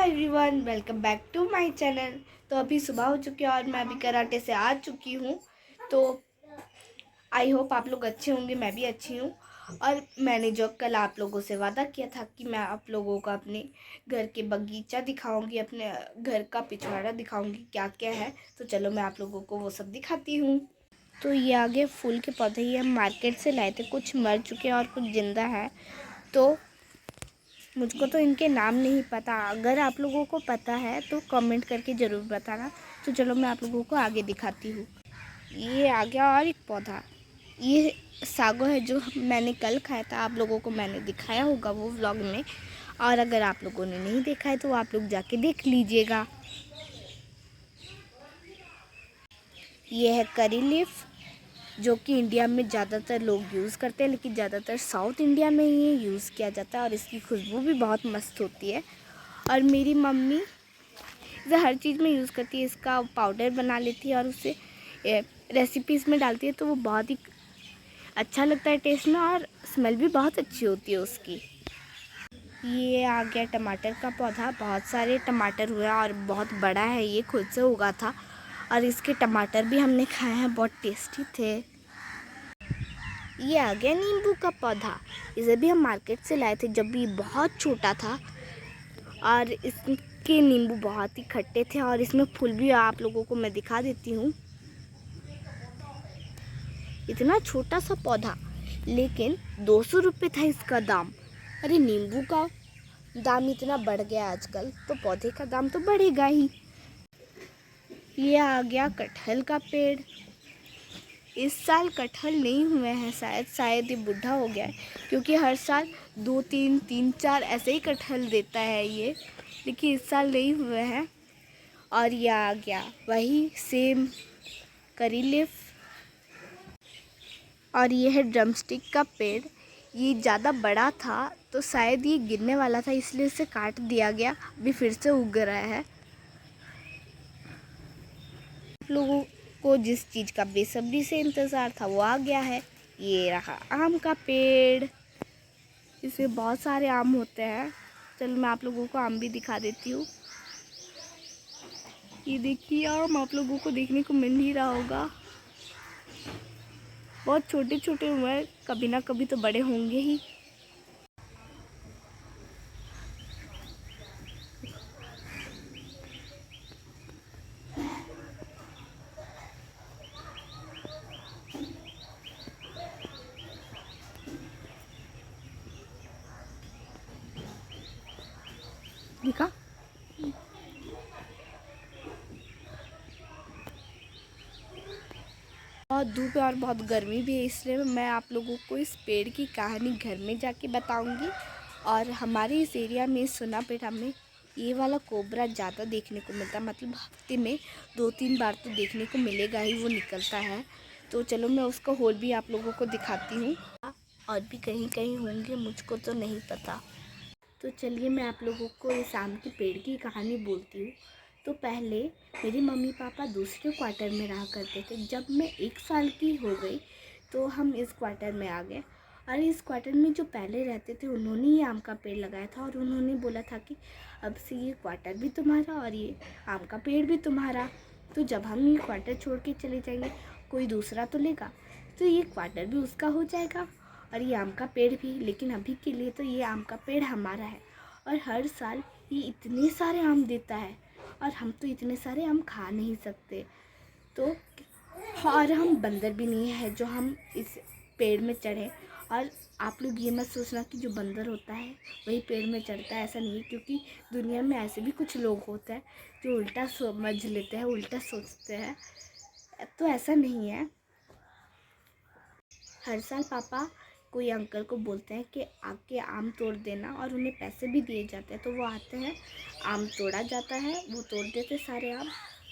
Everyone, welcome back to my channel. तो अभी सुबह हो चुकी है और मैं अभी कराटे से आ चुकी हूँ। तो आई होप आप लोग अच्छे होंगे, मैं भी अच्छी हूँ। और मैंने जो कल आप लोगों से वादा किया था कि मैं आप लोगों को अपने घर के बगीचा दिखाऊंगी, अपने घर का पिछवाड़ा दिखाऊंगी क्या क्या है। तो चलो मैं आप लोगों को वो सब दिखाती हूँ। तो ये आगे फूल के पौधे ये हम मार्केट से लाए थे, कुछ मर चुके हैं और कुछ ज़िंदा है। तो मुझको तो इनके नाम नहीं पता, अगर आप लोगों को पता है तो कमेंट करके ज़रूर बताना। तो चलो मैं आप लोगों को आगे दिखाती हूँ। ये आ गया और एक पौधा, ये सागो है जो मैंने कल खाया था, आप लोगों को मैंने दिखाया होगा वो व्लॉग में। और अगर आप लोगों ने नहीं देखा है तो आप लोग जाके देख लीजिएगा। ये है करी लीफ, जो कि इंडिया में ज़्यादातर लोग यूज़ करते हैं, लेकिन ज़्यादातर साउथ इंडिया में ये यूज़ किया जाता है और इसकी खुशबू भी बहुत मस्त होती है। और मेरी मम्मी इसे हर चीज़ में यूज़ करती है, इसका पाउडर बना लेती है और उसे रेसिपीज़ में डालती है, तो वो बहुत ही अच्छा लगता है टेस्ट में और स्मेल भी बहुत अच्छी होती है उसकी। ये आ गया टमाटर का पौधा, बहुत सारे टमाटर हुए और बहुत बड़ा है, ये खुद से उगा था और इसके टमाटर भी हमने खाए हैं, बहुत टेस्टी थे। ये आ गया नींबू का पौधा, इसे भी हम मार्केट से लाए थे जब ये बहुत छोटा था और इसके नींबू बहुत ही खट्टे थे और इसमें फूल भी आप लोगों को मैं दिखा देती हूँ। इतना छोटा सा पौधा, लेकिन 200 रुपये था इसका दाम। अरे नींबू का दाम इतना बढ़ गया आजकल, तो पौधे का दाम तो बढ़ेगा ही। ये आ गया कटहल का पेड़, इस साल कटहल नहीं हुए हैं, शायद ये बूढ़ा हो गया है, क्योंकि हर साल 2 3 3 4 ऐसे ही कटहल देता है ये, लेकिन इस साल नहीं हुए हैं। और ये आ गया वही सेम करी लीफ। और ये है ड्रमस्टिक का पेड़, ये ज़्यादा बड़ा था तो शायद ये गिरने वाला था, इसलिए इसे काट दिया गया, अभी फिर से उग रहा है। आप लोगों को जिस चीज़ का बेसब्री से इंतज़ार था वो आ गया है, ये रहा आम का पेड़। इसमें बहुत सारे आम होते हैं, चलो मैं आप लोगों को आम भी दिखा देती हूँ। ये देखिए आम आप लोगों को देखने को मिल ही रहा होगा, बहुत छोटे छोटे हुए हैं, कभी ना कभी तो बड़े होंगे ही। दिखा, बहुत धूप है और बहुत गर्मी भी है, इसलिए मैं आप लोगों को इस पेड़ की कहानी घर में जाके बताऊंगी। और हमारे इस एरिया में सोनापेटा में ये वाला कोबरा ज़्यादा देखने को मिलता है, मतलब हफ्ते में 2 3 बार तो देखने को मिलेगा ही, वो निकलता है। तो चलो मैं उसका होल भी आप लोगों को दिखाती हूँ, और भी कहीं कहीं होंगे, मुझको तो नहीं पता। तो चलिए मैं आप लोगों को इस आम के पेड़ की कहानी बोलती हूँ। तो पहले मेरे मम्मी पापा दूसरे क्वार्टर में रहा करते थे, जब मैं 1 साल की हो गई तो हम इस क्वार्टर में आ गए। और इस क्वार्टर में जो पहले रहते थे उन्होंने ये आम का पेड़ लगाया था और उन्होंने बोला था कि अब से ये क्वार्टर भी तुम्हारा और ये आम का पेड़ भी तुम्हारा। तो जब हम ये क्वार्टर छोड़ के चले जाएंगे कोई दूसरा तो लेगा, तो ये क्वार्टर भी उसका हो जाएगा और ये आम का पेड़ भी। लेकिन अभी के लिए तो ये आम का पेड़ हमारा है और हर साल ये इतने सारे आम देता है और हम तो इतने सारे आम खा नहीं सकते। तो और हम बंदर भी नहीं है जो हम इस पेड़ में चढ़े। और आप लोग ये मत सोचना कि जो बंदर होता है वही पेड़ में चढ़ता है, ऐसा नहीं है, क्योंकि दुनिया में ऐसे भी कुछ लोग होते हैं जो उल्टा समझ लेते हैं, उल्टा सोचते हैं। तो ऐसा नहीं है। हर साल पापा कोई अंकल को बोलते हैं कि आके आम तोड़ देना और उन्हें पैसे भी दिए जाते हैं, तो वो आते हैं, आम तोड़ा जाता है, वो तोड़ देते सारे आम।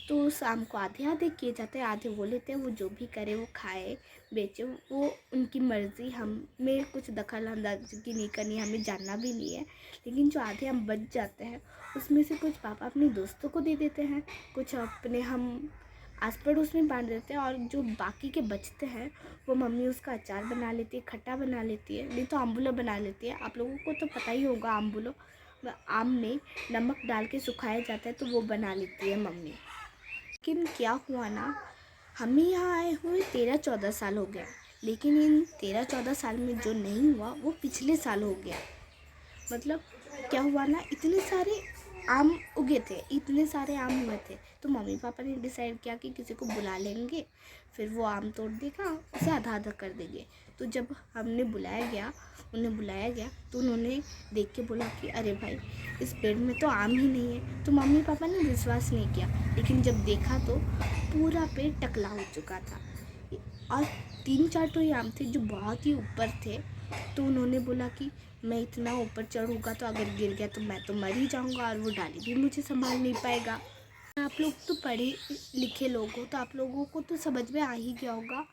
तो उस आम को आधे आधे किए जाते हैं, आधे वो लेते हैं, वो जो भी करे, वो खाए बेचे, वो उनकी मर्ज़ी, हमें कुछ दखल अंदाजी नहीं करनी, हमें जानना भी नहीं है। लेकिन जो आधे आम बच जाते हैं उसमें से कुछ पापा अपने दोस्तों को दे देते हैं, कुछ अपने हम आस पड़ोस में बांट देते हैं, और जो बाकी के बचते हैं वो मम्मी उसका अचार बना लेती है, खट्टा बना लेती है, नहीं तो आम्बुला बना लेती है। आप लोगों को तो पता ही होगा आम्बुलो, आम में नमक डाल के सुखाया जाता है तो वो बना लेती है मम्मी। लेकिन क्या हुआ ना, हमें यहाँ आए हुए 13-14 साल हो गया, लेकिन इन 13-14 साल में जो नहीं हुआ वो पिछले साल हो गया। मतलब क्या हुआ ना, इतने सारे आम उगे थे, इतने सारे आम हुए थे, तो मम्मी पापा ने डिसाइड किया कि किसी को बुला लेंगे, फिर वो आम तोड़ देगा, उसे आधा आधा कर देंगे। तो जब उन्हें बुलाया गया तो उन्होंने देख के बोला कि अरे भाई, इस पेड़ में तो आम ही नहीं है। तो मम्मी पापा ने विश्वास नहीं किया, लेकिन जब देखा तो पूरा पेड़ टकला हो चुका था और 3-4 तो ये आम थे जो बहुत ही ऊपर थे। तो उन्होंने बोला कि मैं इतना ऊपर चढ़ूँगा तो अगर गिर गया तो मैं तो मर ही जाऊँगा और वो डाली भी मुझे संभाल नहीं पाएगा। आप लोग तो पढ़े लिखे लोग हो, तो आप लोगों को तो समझ में आ ही गया होगा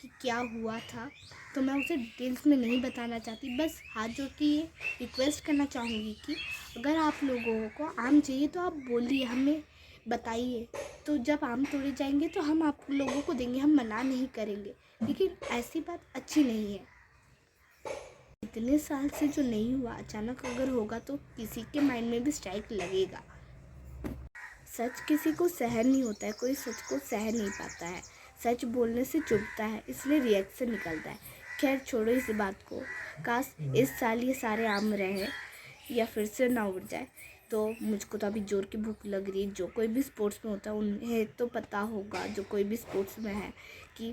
कि क्या हुआ था। तो मैं उसे डिटेल्स में नहीं बताना चाहती, बस हाथ जोड़ के ये रिक्वेस्ट करना चाहूँगी कि अगर आप लोगों को आम चाहिए तो आप बोलिए, हमें बताइए। तो जब आम तोड़े जाएंगे तो हम आप लोगों को देंगे, हम मना नहीं करेंगे। लेकिन ऐसी बात अच्छी नहीं है। इतने साल से जो नहीं हुआ, अचानक अगर होगा तो किसी के माइंड में भी स्ट्राइक लगेगा। सच किसी को सहन नहीं होता है, कोई सच को सह नहीं पाता है। सच बोलने से चुभता है, इसलिए रिएक्शन निकलता है। खैर छोड़ो इस बात को। काश इस साल ये सारे आम रहे या फिर से ना उड़ जाए। तो मुझको तो अभी जोर की भूख लग रही है। जो कोई भी स्पोर्ट्स में होता है उन्हें तो पता होगा, जो कोई भी स्पोर्ट्स में है, कि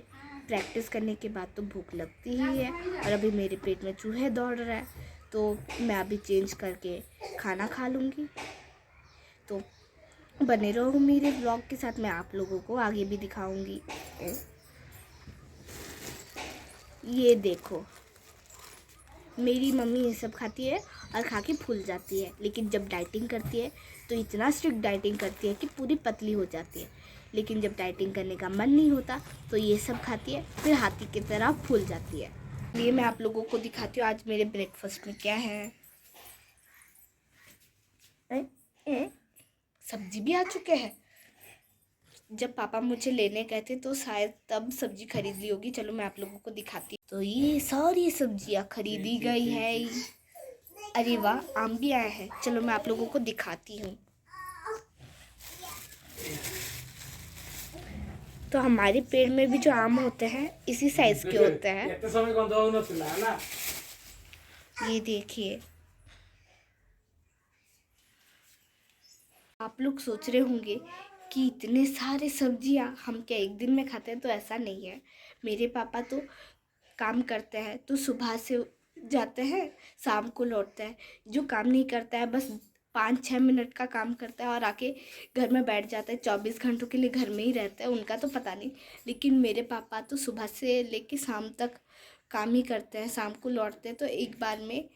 प्रैक्टिस करने के बाद तो भूख लगती ही है। और अभी मेरे पेट में चूहे दौड़ रहा है, तो मैं अभी चेंज करके खाना खा लूँगी। तो बने रहो मेरे व्लॉग के साथ, मैं आप लोगों को आगे भी दिखाऊंगी। ये देखो, मेरी मम्मी ये सब खाती है और खा के फूल जाती है, लेकिन जब डाइटिंग करती है तो इतना स्ट्रिक्ट डाइटिंग करती है कि पूरी पतली हो जाती है। लेकिन जब डाइटिंग करने का मन नहीं होता तो ये सब खाती है, फिर हाथी की तरह फूल जाती है। ये मैं आप लोगों को दिखाती हूँ आज मेरे ब्रेकफास्ट में क्या है। सब्जी भी आ चुके हैं। जब पापा मुझे लेने गए थे तो शायद तब सब्जी खरीद ली होगी। चलो मैं आप लोगों को दिखाती हूँ। तो ये सारी सब्जियाँ खरीदी गई है। अरे वाह, आम भी आया है। चलो मैं आप लोगों को दिखाती हूँ। तो हमारे पेड़ में भी जो आम होते हैं इसी साइज के होते हैं। ये देखिए, आप लोग सोच रहे होंगे कि इतने सारे सब्जियां हम क्या एक दिन में खाते हैं, तो ऐसा नहीं है। मेरे पापा तो काम करते हैं तो सुबह से जाते हैं, शाम को लौटते हैं। जो काम नहीं करता है, बस 5-6 मिनट का काम करता है और आके घर में बैठ जाता है, 24 घंटों के लिए घर में ही रहता है। उनका तो पता नहीं, लेकिन मेरे पापा तो सुबह से लेके शाम तक काम ही करते हैं, शाम को लौटते हैं। तो एक बार में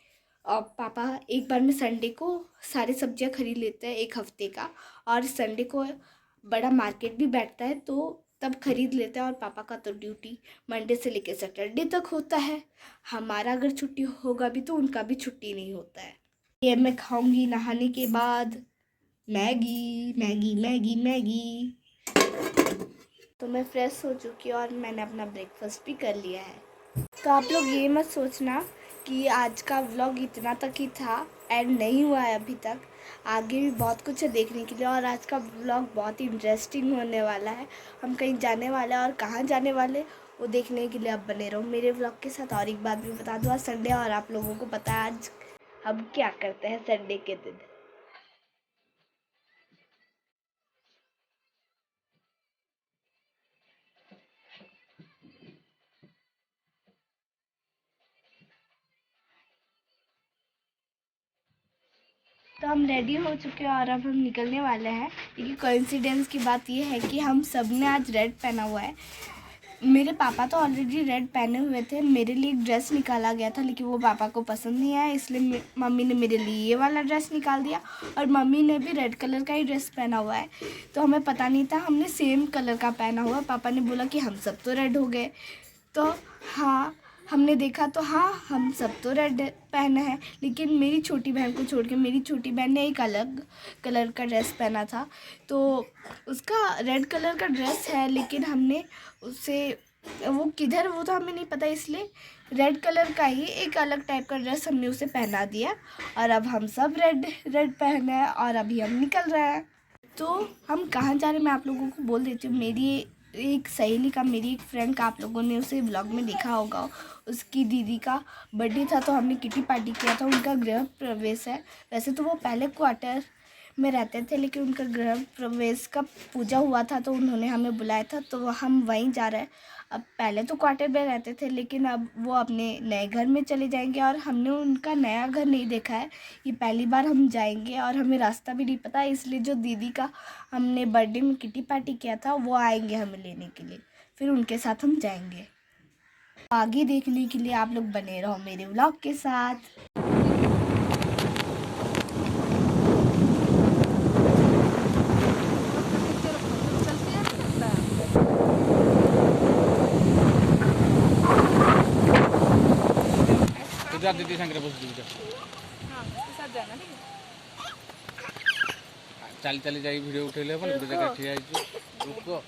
और पापा एक बार में संडे को सारी सब्जियां खरीद लेते हैं, एक हफ्ते का। और संडे को बड़ा मार्केट भी बैठता है तो तब खरीद लेते हैं। और पापा का तो ड्यूटी मंडे से लेकर सैटरडे तक होता है। हमारा अगर छुट्टी होगा भी तो उनका भी छुट्टी नहीं होता है। ये मैं खाऊंगी नहाने के बाद मैगी मैगी मैगी मैगी। तो मैं फ्रेश हो चुकी हूँ और मैंने अपना ब्रेकफास्ट भी कर लिया है। तो आप लोग ये मत सोचना कि आज का व्लॉग इतना तक ही था, एंड नहीं हुआ है अभी तक। आगे भी बहुत कुछ है देखने के लिए, और आज का व्लॉग बहुत ही इंटरेस्टिंग होने वाला है। हम कहीं जाने वाले हैं और कहाँ जाने वाले वो देखने के लिए आप बने रहो मेरे व्लॉग के साथ। और एक बात भी बता दूँ, आज संडे और आप लोगों को पता है आज हम क्या करते हैं संडे के दिन। तो हम रेडी हो चुके हैं और अब हम निकलने वाले हैं। लेकिन कोइंसिडेंस की बात यह है कि हम सब ने आज रेड पहना हुआ है। मेरे पापा तो ऑलरेडी रेड पहने हुए थे, मेरे लिए एक ड्रेस निकाला गया था लेकिन वो पापा को पसंद नहीं आया, इसलिए मम्मी ने मेरे लिए ये वाला ड्रेस निकाल दिया। और मम्मी ने भी रेड कलर का ही ड्रेस पहना हुआ है, तो हमें पता नहीं था, हमने सेम कलर का पहना हुआ। पापा ने बोला कि हम सब तो रेड हो गए। तो हाँ, हमने देखा तो हाँ, हम सब तो रेड पहने हैं, लेकिन मेरी छोटी बहन को छोड़ के मेरी छोटी बहन ने एक अलग कलर का ड्रेस पहना था। तो उसका रेड कलर का ड्रेस है, लेकिन हमने उसे वो किधर वो तो हमें नहीं पता, इसलिए रेड कलर का ही एक अलग टाइप का ड्रेस हमने उसे पहना दिया और अब हम सब रेड रेड पहने हैं और अभी हम निकल रहे हैं। तो हम कहाँ जा रहे हैं मैं आप लोगों को बोल देती हूँ। मेरी एक सहेली का, मेरी एक फ्रेंड का, आप लोगों ने उसे व्लॉग में देखा होगा, उसकी दीदी का बर्थडे था तो हमने किटी पार्टी किया था। उनका गृह प्रवेश है। वैसे तो वो पहले क्वार्टर में रहते थे लेकिन उनका गृह प्रवेश का पूजा हुआ था तो उन्होंने हमें बुलाया था तो हम वहीं जा रहे हैं। अब पहले तो क्वार्टर में रहते थे लेकिन अब वो अपने नए घर में चले जाएंगे और हमने उनका नया घर नहीं देखा है। ये पहली बार हम जाएंगे और हमें रास्ता भी नहीं पता, इसलिए जो दीदी का हमने बर्थडे में किटी पार्टी किया था वो आएंगे हमें लेने के लिए, फिर उनके साथ हम जाएंगे। आगे देखने के लिए आप लोग बने रहो मेरे व्लॉग के साथ। जा दीदी संगे बस दीदी चली चली जाई वीडियो उठेले अपन गोटे जगह ठिया आइछु रुको।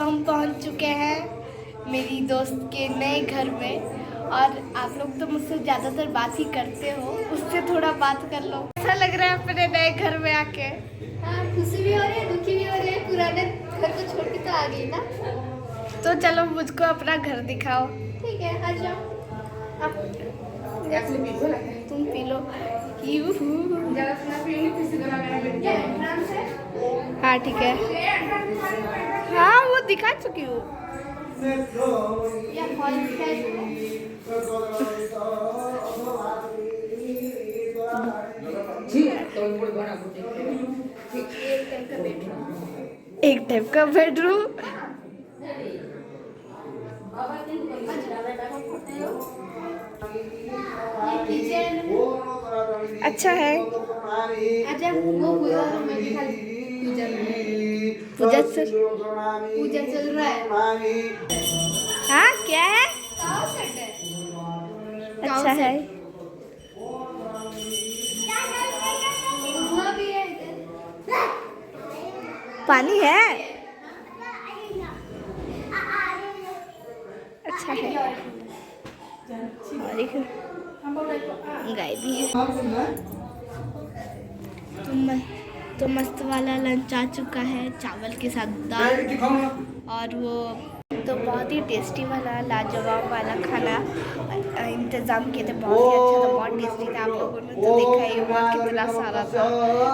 हम पहुंच चुके हैं मेरी दोस्त के नए घर में और आप लोग तो मुझसे ज़्यादातर बात ही करते हो, उससे थोड़ा बात कर लो। ऐसा लग रहा है अपने नए घर में आके। हाँ, खुशी भी हो रही है, दुखी भी हो रही है। पुराने घर को छोड़ के तो आ गई ना। तो चलो मुझको अपना घर दिखाओ। ठीक है, आ जाओ। तुम पी लो। हाँ ठीक है, हाँ वो दिखा चुकी हूँ। या हॉल है। एक टाइप का बेडरूम। ये किचन अच्छा है। अच्छा, वो पूजा में दिखा पूजा चल रहा है। हाँ क्या है? काउ सेट है। अच्छा है। कुआं भी है इधर। पानी है। अच्छा है। और एक गाय भी है। तो मस्त वाला लंच आ चुका है, चावल के साथ दाल और वो तो बहुत ही टेस्टी वाला लाजवाब वाला खाना इंतज़ाम किए थे। बहुत ही अच्छा था, बहुत टेस्टी था। आप लोगों ने तो देखा ही होगा कितना सारा था,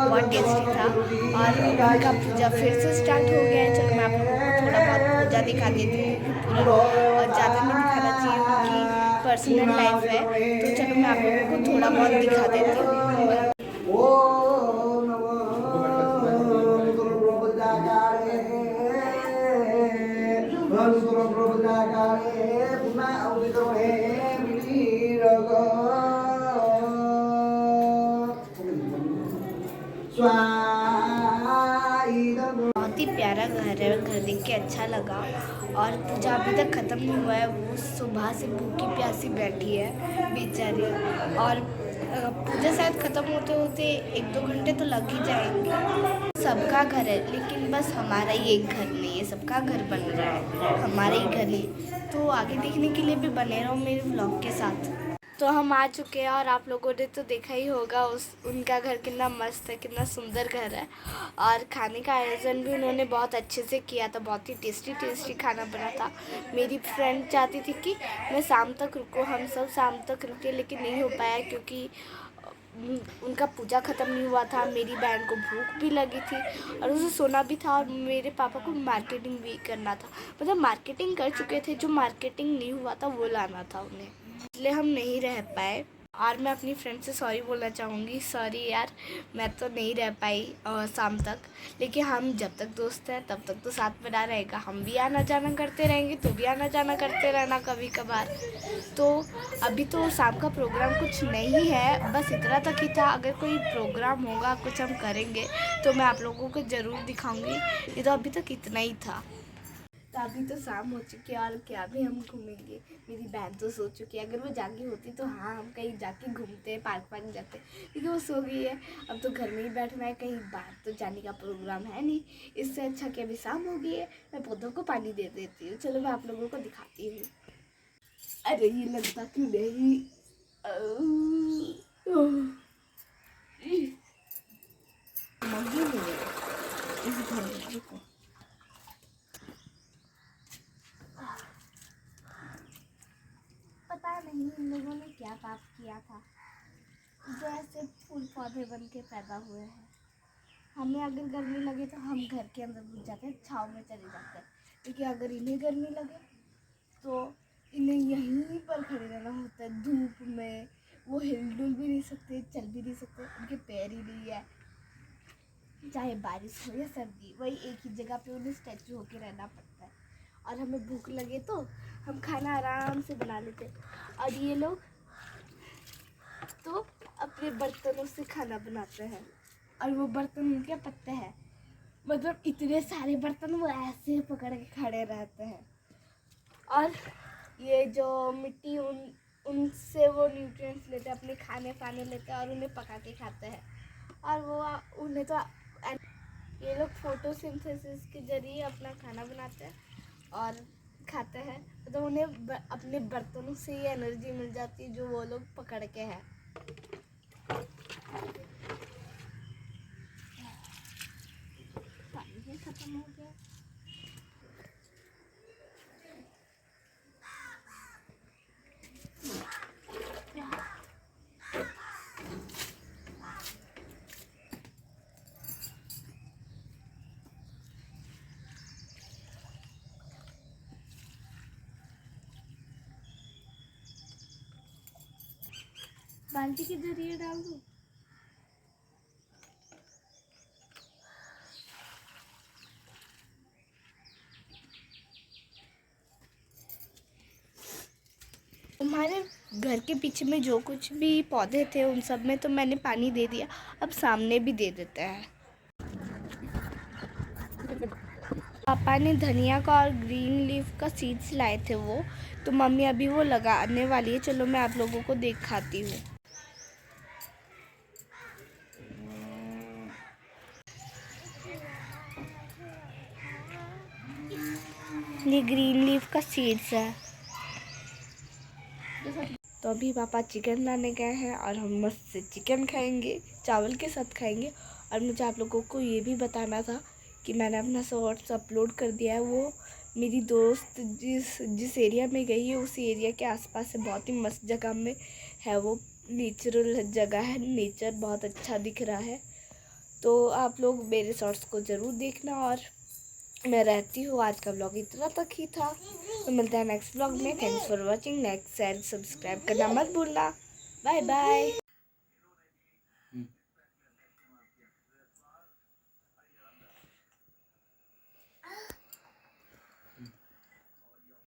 बहुत टेस्टी था। और उनका पूजा फिर से स्टार्ट हो गया है। चलो मैं आप लोगों को थोड़ा बहुत पूजा दिखा देती हूँ, पूरा और ज़्यादा नहीं दिखाना चाहिए उनकी पर्सनल लाइफ है। तो चलो मैं आप लोगों को थोड़ा बहुत दिखा देती हूँ। बहुत ही प्यारा घर है, घर देख के अच्छा लगा। और पूजा अभी तक ख़त्म नहीं हुआ है, वो सुबह से भूखी प्यासी बैठी है बेचारी। और पूजा शायद ख़त्म होते होते 1-2 घंटे तो लग ही जाएंगे। सबका घर है लेकिन बस हमारा ही एक घर नहीं है, सबका घर बन रहा है, हमारा ही घर ही। तो आगे देखने के लिए भी बने रहो मेरे व्लॉग के साथ। तो हम आ चुके हैं और आप लोगों ने तो देखा ही होगा उनका घर कितना मस्त है, कितना सुंदर घर है। और खाने का आयोजन भी उन्होंने बहुत अच्छे से किया था, बहुत ही टेस्टी खाना बना था। मेरी फ्रेंड चाहती थी कि मैं शाम तक रुको, हम सब शाम तक रुके लेकिन नहीं हो पाया क्योंकि उनका पूजा ख़त्म नहीं हुआ था। मेरी बहन को भूख भी लगी थी और उसे सोना भी था और मेरे पापा को मार्केटिंग भी करना था। मतलब मार्केटिंग कर चुके थे, जो मार्केटिंग नहीं हुआ था वो लाना था उन्हें, इसलिए हम नहीं रह पाए। और मैं अपनी फ्रेंड से सॉरी बोलना चाहूँगी, सॉरी यार मैं तो नहीं रह पाई शाम तक, लेकिन हम जब तक दोस्त हैं तब तक तो साथ में ना रहेगा। हम भी आना जाना करते रहेंगे, तो भी आना जाना करते रहना कभी कभार। तो अभी तो शाम का प्रोग्राम कुछ नहीं है, बस इतना तक ही था। अगर कोई प्रोग्राम होगा, कुछ हम करेंगे तो मैं आप लोगों को ज़रूर दिखाऊंगी। ये तो अभी तक इतना ही था। तो अभी तो शाम हो चुकी है और क्या भी हम घूमेंगे। मेरी बहन तो सो चुकी है, अगर वो जागी होती तो हाँ हम कहीं जाके घूमते, पार्क जाते, लेकिन वो सो गई है। अब तो घर में ही बैठना है, कहीं बाहर तो जाने का प्रोग्राम है नहीं। इससे अच्छा कि अभी शाम हो गई है, मैं पौधों को पानी दे देती हूँ। चलो मैं आप लोगों को दिखाती हूँ। अरे ये लगता क्यों नहीं। मम्मी नहीं है इस घर में, रुको। पता नहीं इन लोगों ने क्या पाप किया था, जैसे फूल पौधे बन के पैदा हुए हैं। हमें अगर गर्मी लगे तो हम घर के अंदर घुस जाते हैं, छाँव में चले जाते हैं, लेकिन अगर इन्हें गर्मी लगे तो इन्हें यहीं पर खड़े रहना होता है धूप में। वो हिलडुल भी नहीं सकते, चल भी नहीं सकते, उनके पैर ही नहीं है। चाहे बारिश हो या सर्दी, वही एक ही जगह पे उन्हें स्टैचू होके रहना पड़ता है। और हमें भूख लगे तो हम खाना आराम से बना लेते हैं, और ये लोग तो अपने बर्तनों से खाना बनाते हैं। और वो बर्तन उनके पत्ते हैं, मतलब इतने सारे बर्तन वो ऐसे पकड़ के खड़े रहते हैं। और ये जो मिट्टी उनसे वो न्यूट्रिएंट्स लेते हैं, अपने खाने पाने लेते हैं और उन्हें पका के खाते हैं। और वो उन्हें तो ये लोग फोटोसिंथेसिस के जरिए अपना खाना बनाते हैं और खाते हैं, तो उन्हें अपने बर्तनों से ही एनर्जी मिल जाती है जो वो लोग पकड़ के हैं। पानी खत्म हो गया। बाल्टी के जरिए डाल दूँ। हमारे घर के पीछे में जो कुछ भी पौधे थे उन सब में तो मैंने पानी दे दिया, अब सामने भी दे देते हैं। पापा ने धनिया का और ग्रीन लीफ का सीड्स लाए थे वो, तो मम्मी अभी वो लगाने वाली है। चलो मैं आप लोगों को दिखाती हूँ। ये ग्रीन लीफ का सीड्स है। तो अभी पापा चिकन लाने गए हैं और हम मस्त से चिकन खाएंगे, चावल के साथ खाएंगे। और मुझे आप लोगों को ये भी बताना था कि मैंने अपना शॉर्ट्स अपलोड कर दिया है। वो मेरी दोस्त जिस एरिया में गई है उस एरिया के आसपास से बहुत ही मस्त जगह में है, वो नेचुरल जगह है, नेचर बहुत अच्छा दिख रहा है। तो आप लोग मेरे शॉर्ट्स को ज़रूर देखना। और मैं रहती हूँ, आज का व्लॉग इतना तक ही था, तो मिलता है नेक्स्ट व्लॉग में। Thanks for watching. Next share subscribe करना मत भूलना। Bye bye.